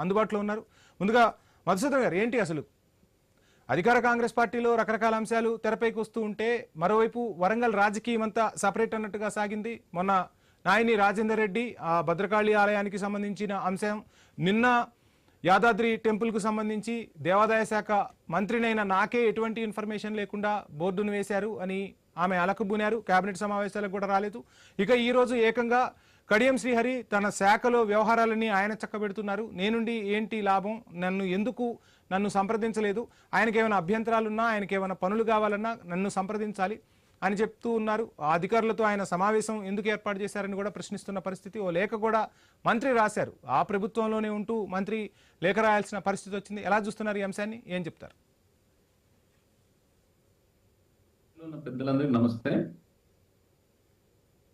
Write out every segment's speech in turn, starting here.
అందుబాటులో ఉన్నారు. ముందుగా మధుసూదన్ గారు, ఏంటి అసలు అధికార కాంగ్రెస్ పార్టీలో రకరకాల అంశాలు తెరపైకి వస్తూ ఉంటే మరోవైపు వరంగల్ రాజకీయం అంతా సపరేట్ అన్నట్టుగా సాగింది. మొన్న నాయని రాజేందర్ రెడ్డి ఆ భద్రకాళి ఆలయానికి సంబంధించిన అంశం, నిన్న యాదాద్రి టెంపుల్కు సంబంధించి దేవాదాయ శాఖ మంత్రినైన నాకే ఎటువంటి ఇన్ఫర్మేషన్ లేకుండా బోర్డును వేశారు అని ఆమె అలకబూనారు. కేబినెట్ సమావేశాలకు కూడా రాలేదు. ఇక ఈరోజు ఏకంగా కడియం శ్రీహరి తన శాఖలో వ్యవహారాలన్నీ ఆయన చక్కబెడుతున్నారు. నేనుండి ఏంటి లాభం, నన్ను సంప్రదించలేదు, ఆయనకి ఏమైనా అభ్యంతరాలున్నా, ఆయనకి ఏమైనా పనులు కావాలన్నా నన్ను సంప్రదించాలి అని చెప్తూ ఉన్నారు. ఆ అధికారులతో ఆయన సమావేశం ఎందుకు ఏర్పాటు చేశారని కూడా ప్రశ్నిస్తున్న పరిస్థితి. ఓ లేఖ కూడా మంత్రి రాశారు. ఆ ప్రభుత్వంలోనే ఉంటూ మంత్రి లేఖ రాయాల్సిన పరిస్థితి వచ్చింది. ఎలా చూస్తున్నారు ఈ అంశాన్ని, ఏం చెప్తారు? పెద్దలందరికీ నమస్తే.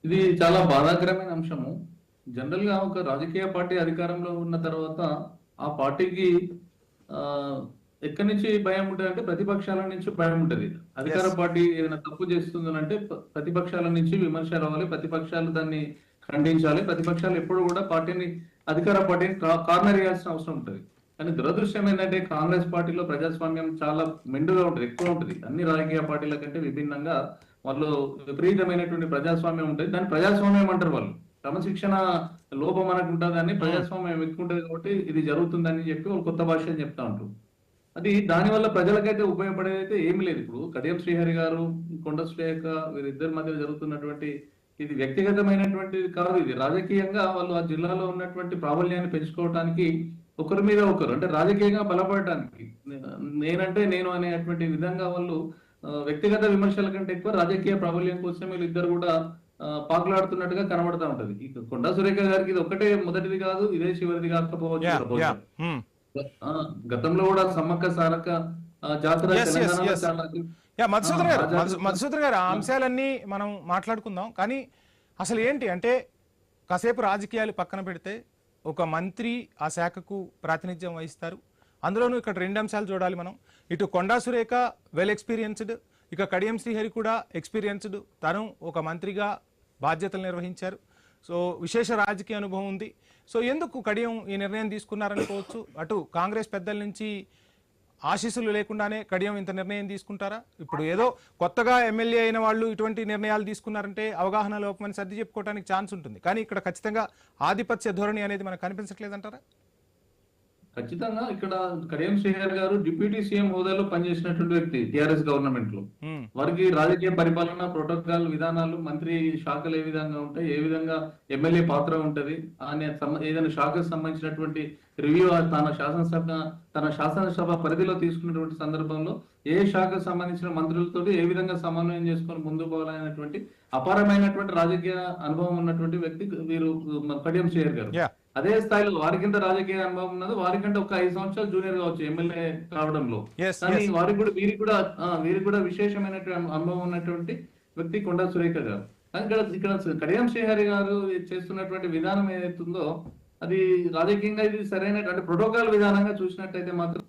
ఇది చాలా బాధాకరమైన అంశము. జనరల్ గా ఒక రాజకీయ పార్టీ అధికారంలో ఉన్న తర్వాత ఆ పార్టీకి ఎక్కడి నుంచి భయం ఉంటుంది అంటే ప్రతిపక్షాల నుంచి భయం ఉంటుంది. అధికార పార్టీ ఏదైనా తప్పు చేస్తుందనంటే ప్రతిపక్షాల నుంచి విమర్శ రావాలి, ప్రతిపక్షాలు దాన్ని ఖండించాలి. ప్రతిపక్షాలు ఎప్పుడు కూడా అధికార పార్టీని కార్నర్ చేయాల్సిన అవసరం ఉంటుంది. కానీ దురదృష్టం ఏంటంటే కాంగ్రెస్ పార్టీలో ప్రజాస్వామ్యం చాలా మెండుగా ఉంటుంది, ఎక్కువ ఉంటుంది. అన్ని రాజకీయ పార్టీల కంటే విభిన్నంగా వాళ్ళు విపరీతమైనటువంటి ప్రజాస్వామ్యం ఉంటుంది. దాన్ని ప్రజాస్వామ్యం అంటారు వాళ్ళు. క్రమశిక్షణ లోపం మనకు ఉంటుంది, దాన్ని ప్రజాస్వామ్యం ఎక్కువ ఉంటుంది కాబట్టి ఇది జరుగుతుందని చెప్పి వాళ్ళు కొత్త భాష అని చెప్తా ఉంటారు. అది దానివల్ల ప్రజలకైతే ఉపయోగపడేది అయితే ఏమి లేదు. ఇప్పుడు కడియం శ్రీహరి గారు, కొండ సురేఖ వీరిద్దరి మధ్య జరుగుతున్నటువంటి ఇది వ్యక్తిగతమైనటువంటి కాదు, ఇది రాజకీయంగా వాళ్ళు ఆ జిల్లాలో ఉన్నటువంటి ప్రాబల్యాన్ని పెంచుకోవడానికి ఒకరి మీద ఒకరు అంటే రాజకీయంగా బలపడటానికి నేనంటే నేను అనేటువంటి విధంగా వాళ్ళు వ్యక్తిగత విమర్శల కంటే ఎక్కువ రాజకీయ ప్రాబల్యం కోసం వీళ్ళిద్దరు కూడా పాకులాడుతున్నట్టుగా కనబడతా ఉంటది. ఇక కొండా సురేఖ గారికి ఇది ఒకటే మొదటిది కాదు, ఇదే చివరిది కాకపోవచ్చు. గతంలో కూడా సమ్మక్క సారక్క జాతర మధుసూదన్ గారు, ఆ అంశాలన్నీ మనం మాట్లాడుకుందాం. కానీ అసలు ఏంటి అంటే కాసేపు రాజకీయాలు పక్కన పెడితే ఒక మంత్రి ఆ శాఖకు ప్రాతినిధ్యం వహిస్తారు. అందులోనూ ఇక్కడ రెండు అంశాలు చూడాలి మనం. ఇటు కొండా సురేఖ వెల్ ఎక్స్పీరియన్స్డ్, ఇక కడియం శ్రీహరి కూడా ఎక్స్పీరియన్స్డ్. తను ఒక మంత్రిగా బాధ్యతలు నిర్వహించారు. సో విశేష రాజకీయ అనుభవం ఉంది. సో ఎందుకు కడియం ఈ నిర్ణయం తీసుకున్నారనుకోవచ్చు. అటు కాంగ్రెస్ పెద్దల నుంచి ఆశీస్సులు లేకుండానే కడియం ఇంత నిర్ణయం తీసుకుంటారా? ఇప్పుడు ఏదో కొత్తగా ఎమ్మెల్యే అయిన వాళ్ళు ఇటువంటి నిర్ణయాలు తీసుకున్నారంటే అవగాహన లోపమని సర్ది చెప్పుకోవడానికి ఛాన్స్ ఉంటుంది. కానీ ఇక్కడ ఖచ్చితంగా ఆధిపత్య ధోరణి అనేది మనకు కనిపించట్లేదంటారా? ఖచ్చితంగా ఇక్కడ కడియం శ్రీహరి గారు డిప్యూటీ సీఎం హోదాలో పనిచేసినటువంటి వ్యక్తి టిఆర్ఎస్ గవర్నమెంట్ లో. వారికి రాజకీయ పరిపాలన ప్రోటోకాల్ విధానాలు, మంత్రి శాఖలు ఏ విధంగా ఉంటాయి, ఏ విధంగా ఎమ్మెల్యే పాత్ర ఉంటది అనే ఏదైనా శాఖకు సంబంధించినటువంటి రివ్యూ తన శాసనసభ పరిధిలో తీసుకున్నటువంటి సందర్భంలో ఏ శాఖకు సంబంధించిన మంత్రులతో ఏ విధంగా సమన్వయం చేసుకొని ముందుకు పోవాలనేటువంటి అపారమైనటువంటి రాజకీయ అనుభవం ఉన్నటువంటి వ్యక్తి వీరు కడియం శ్రీహరి గారు. అదే స్థాయిలో వారికింత రాజకీయ అనుభవం ఉన్నది, వారికంటే ఒక 5 సంవత్సరాలు జూనియర్ కావచ్చు ఎమ్మెల్యే కావడంలో. కానీ వీరికి కూడా విశేషమైనటువంటి అనుభవం ఉన్నటువంటి వ్యక్తి కొండా సురేఖ గారు. కానీ ఇక్కడ కడియం శ్రీహరి గారు చేస్తున్నటువంటి విధానం ఏదైతుందో అది రాజకీయంగా ఇది సరైన అంటే ప్రోటోకాల్ విధానంగా చూసినట్టయితే మాత్రం